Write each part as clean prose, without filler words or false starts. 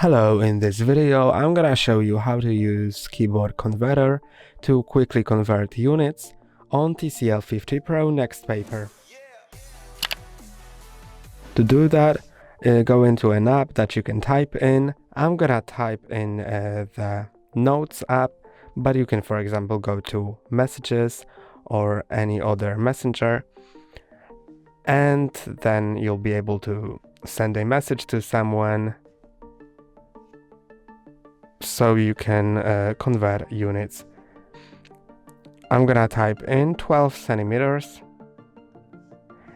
Hello, in this video I'm gonna show you how to use keyboard converter to quickly convert units on TCL 50 Pro NxtPaper. To do that, go into an app that you can type in. I'm gonna type in the Notes app, but you can, for example, go to Messages or any other messenger, and then you'll be able to send a message to someone so you can convert units. I'm gonna type in 12 centimeters,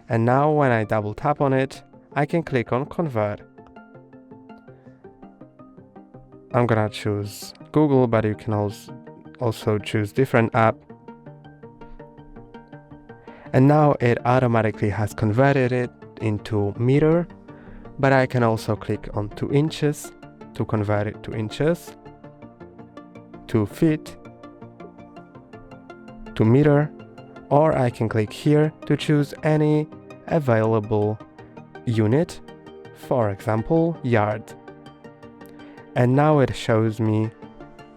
and now when I double tap on it, I can click on convert. I'm gonna choose Google, but you can also choose different app. And now it automatically has converted it into meter, but I can also click on 2 inches to convert it to inches, to feet, to meter, or I can click here to choose any available unit, for example, yard. And now it shows me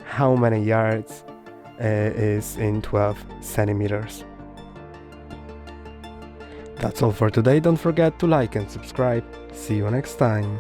how many yards is in 12 centimeters. That's all for today. Don't forget to like and subscribe. See you next time.